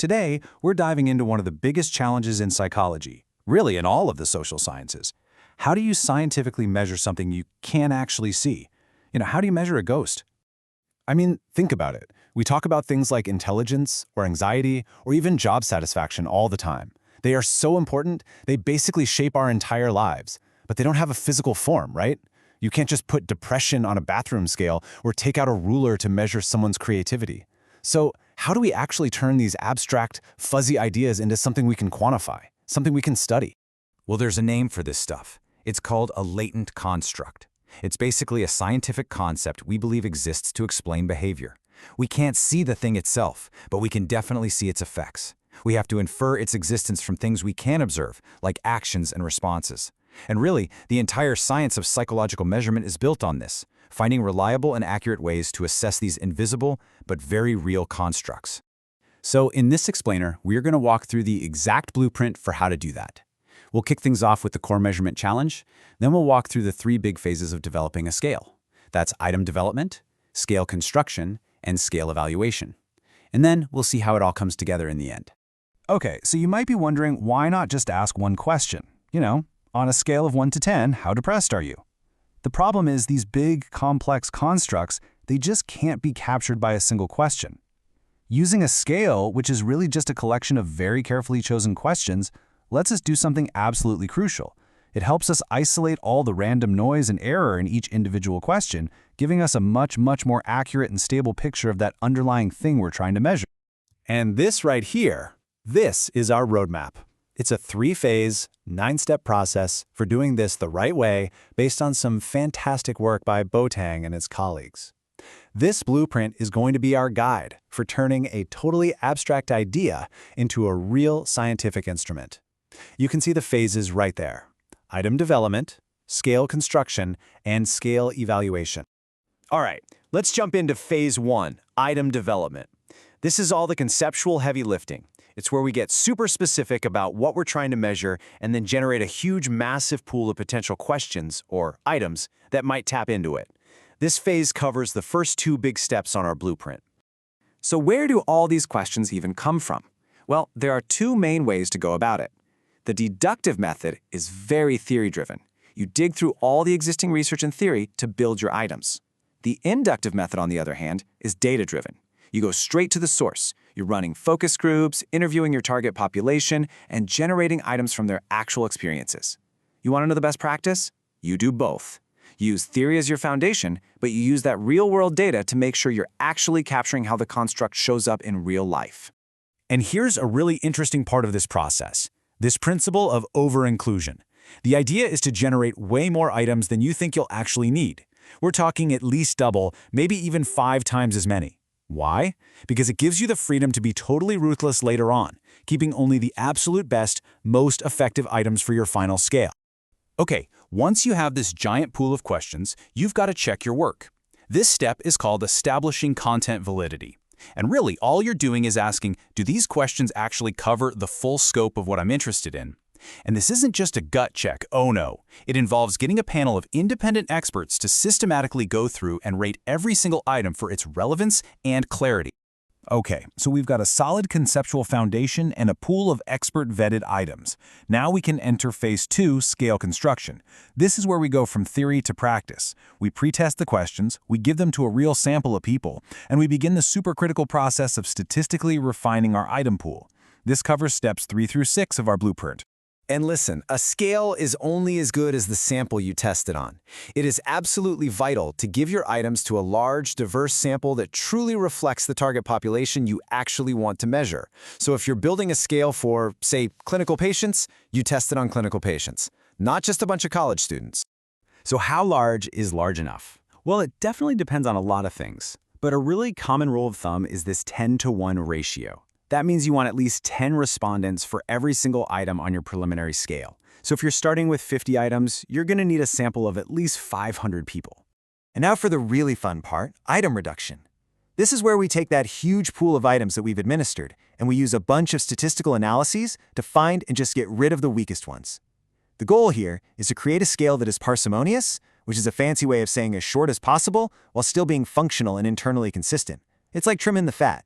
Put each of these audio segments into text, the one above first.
Today, we're diving into one of the biggest challenges in psychology, really in all of the social sciences. How do you scientifically measure something you can't actually see? How do you measure a ghost? I mean, think about it. We talk about things like intelligence or anxiety or even job satisfaction all the time. They are so important, they basically shape our entire lives. But they don't have a physical form, right? You can't just put depression on a bathroom scale or take out a ruler to measure someone's creativity. So, how do we actually turn these abstract, fuzzy ideas into something we can quantify, something we can study? Well, there's a name for this stuff. It's called a latent construct. It's basically a scientific concept we believe exists to explain behavior. We can't see the thing itself, but we can definitely see its effects. We have to infer its existence from things we can observe, like actions and responses. And really, the entire science of psychological measurement is built on this, finding reliable and accurate ways to assess these invisible but very real constructs. So in this explainer, we're going to walk through the exact blueprint for how to do that. We'll kick things off with the core measurement challenge, then we'll walk through the 3 big phases of developing a scale. That's item development, scale construction, and scale evaluation. And then we'll see how it all comes together in the end. Okay, so you might be wondering, why not just ask one question? On a scale of 1 to 10, how depressed are you? The problem is these big, complex constructs, they just can't be captured by a single question. Using a scale, which is really just a collection of very carefully chosen questions, lets us do something absolutely crucial. It helps us isolate all the random noise and error in each individual question, giving us a much more accurate and stable picture of that underlying thing we're trying to measure. And this right here, this is our roadmap. It's a 3-phase, 9-step process for doing this the right way based on some fantastic work by Boateng and his colleagues. This blueprint is going to be our guide for turning a totally abstract idea into a real scientific instrument. You can see the phases right there: item development, scale construction, and scale evaluation. All right, let's jump into phase 1, item development. This is all the conceptual heavy lifting. It's where we get super specific about what we're trying to measure and then generate a huge, massive pool of potential questions, or items, that might tap into it. This phase covers the first 2 big steps on our blueprint. So where do all these questions even come from? Well, there are 2 main ways to go about it. The deductive method is very theory-driven. You dig through all the existing research and theory to build your items. The inductive method, on the other hand, is data-driven. You go straight to the source. You're running focus groups, interviewing your target population, and generating items from their actual experiences. You want to know the best practice? You do both. You use theory as your foundation, but you use that real-world data to make sure you're actually capturing how the construct shows up in real life. And here's a really interesting part of this process: this principle of over-inclusion. The idea is to generate way more items than you think you'll actually need. We're talking at least double, maybe even 5 times as many. Why? Because it gives you the freedom to be totally ruthless later on, keeping only the absolute best, most effective items for your final scale. Okay, once you have this giant pool of questions, you've got to check your work. This step is called establishing content validity. And really, all you're doing is asking, do these questions actually cover the full scope of what I'm interested in? And this isn't just a gut check, oh no. It involves getting a panel of independent experts to systematically go through and rate every single item for its relevance and clarity. Okay, so we've got a solid conceptual foundation and a pool of expert-vetted items. Now we can enter phase 2, scale construction. This is where we go from theory to practice. We pretest the questions, we give them to a real sample of people, and we begin the supercritical process of statistically refining our item pool. This covers steps 3 through 6 of our blueprint. And listen, a scale is only as good as the sample you test it on. It is absolutely vital to give your items to a large, diverse sample that truly reflects the target population you actually want to measure. So if you're building a scale for, say, clinical patients, you test it on clinical patients, not just a bunch of college students. So how large is large enough? Well, it definitely depends on a lot of things. But a really common rule of thumb is this 10-to-1 ratio. That means you want at least 10 respondents for every single item on your preliminary scale. So if you're starting with 50 items, you're going to need a sample of at least 500 people. And now for the really fun part, item reduction. This is where we take that huge pool of items that we've administered, and we use a bunch of statistical analyses to find and just get rid of the weakest ones. The goal here is to create a scale that is parsimonious, which is a fancy way of saying as short as possible, while still being functional and internally consistent. It's like trimming the fat.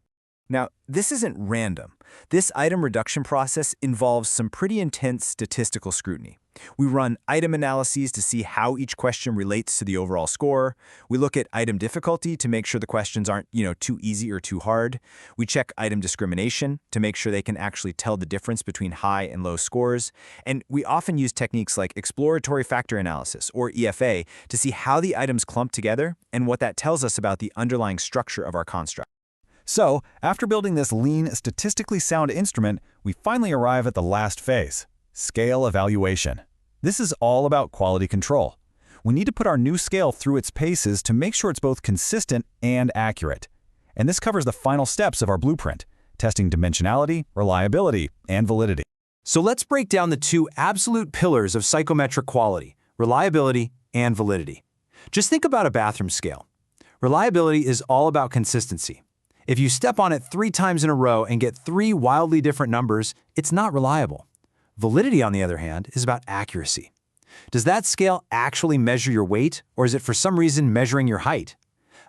Now, this isn't random. This item reduction process involves some pretty intense statistical scrutiny. We run item analyses to see how each question relates to the overall score. We look at item difficulty to make sure the questions aren't, too easy or too hard. We check item discrimination to make sure they can actually tell the difference between high and low scores. And we often use techniques like exploratory factor analysis, or EFA, to see how the items clump together and what that tells us about the underlying structure of our construct. So, after building this lean, statistically sound instrument, we finally arrive at the last phase: scale evaluation. This is all about quality control. We need to put our new scale through its paces to make sure it's both consistent and accurate. And this covers the final steps of our blueprint: testing dimensionality, reliability, and validity. So let's break down the two absolute pillars of psychometric quality: reliability and validity. Just think about a bathroom scale. Reliability is all about consistency. If you step on it 3 times in a row and get 3 wildly different numbers, it's not reliable. Validity, on the other hand, is about accuracy. Does that scale actually measure your weight, or is it for some reason measuring your height?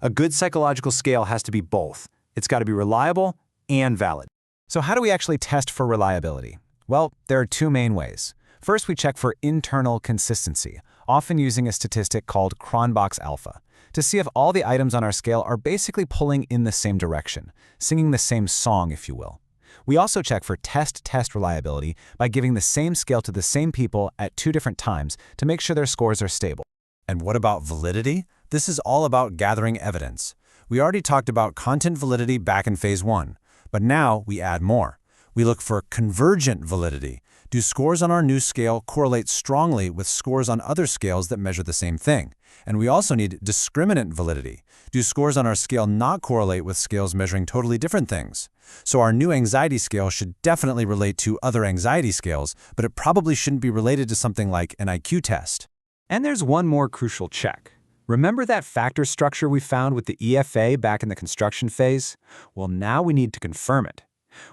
A good psychological scale has to be both. It's got to be reliable and valid. So how do we actually test for reliability? Well, there are 2 main ways. First, we check for internal consistency, often using a statistic called Cronbach's alpha, to see if all the items on our scale are basically pulling in the same direction, singing the same song, if you will. We also check for test-test reliability by giving the same scale to the same people at 2 different times to make sure their scores are stable. And what about validity? This is all about gathering evidence. We already talked about content validity back in phase 1, but now we add more. We look for convergent validity. Do scores on our new scale correlate strongly with scores on other scales that measure the same thing? And we also need discriminant validity. Do scores on our scale not correlate with scales measuring totally different things? So our new anxiety scale should definitely relate to other anxiety scales, but it probably shouldn't be related to something like an IQ test. And there's one more crucial check. Remember that factor structure we found with the EFA back in the construction phase? Well, now we need to confirm it.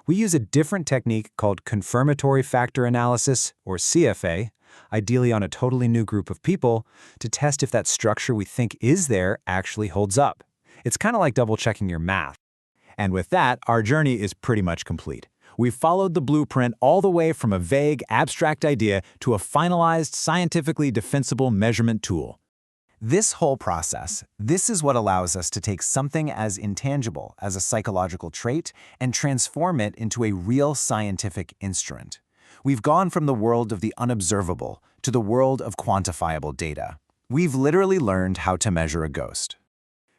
We use a different technique called confirmatory factor analysis, or CFA, ideally on a totally new group of people, to test if that structure we think is there actually holds up. It's kind of like double-checking your math. And with that, our journey is pretty much complete. We've followed the blueprint all the way from a vague, abstract idea to a finalized, scientifically defensible measurement tool. This whole process, this is what allows us to take something as intangible as a psychological trait and transform it into a real scientific instrument. We've gone from the world of the unobservable to the world of quantifiable data. We've literally learned how to measure a ghost.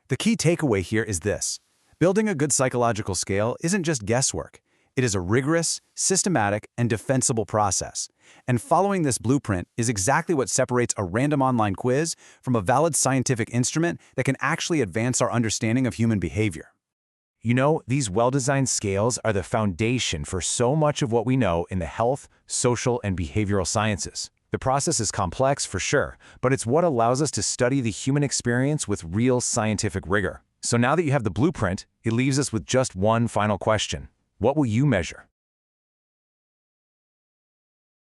The key takeaway here is this: building a good psychological scale isn't just guesswork. It is a rigorous, systematic, and defensible process. And following this blueprint is exactly what separates a random online quiz from a valid scientific instrument that can actually advance our understanding of human behavior. These well-designed scales are the foundation for so much of what we know in the health, social, and behavioral sciences. The process is complex for sure, but it's what allows us to study the human experience with real scientific rigor. So now that you have the blueprint, it leaves us with just one final question. What will you measure?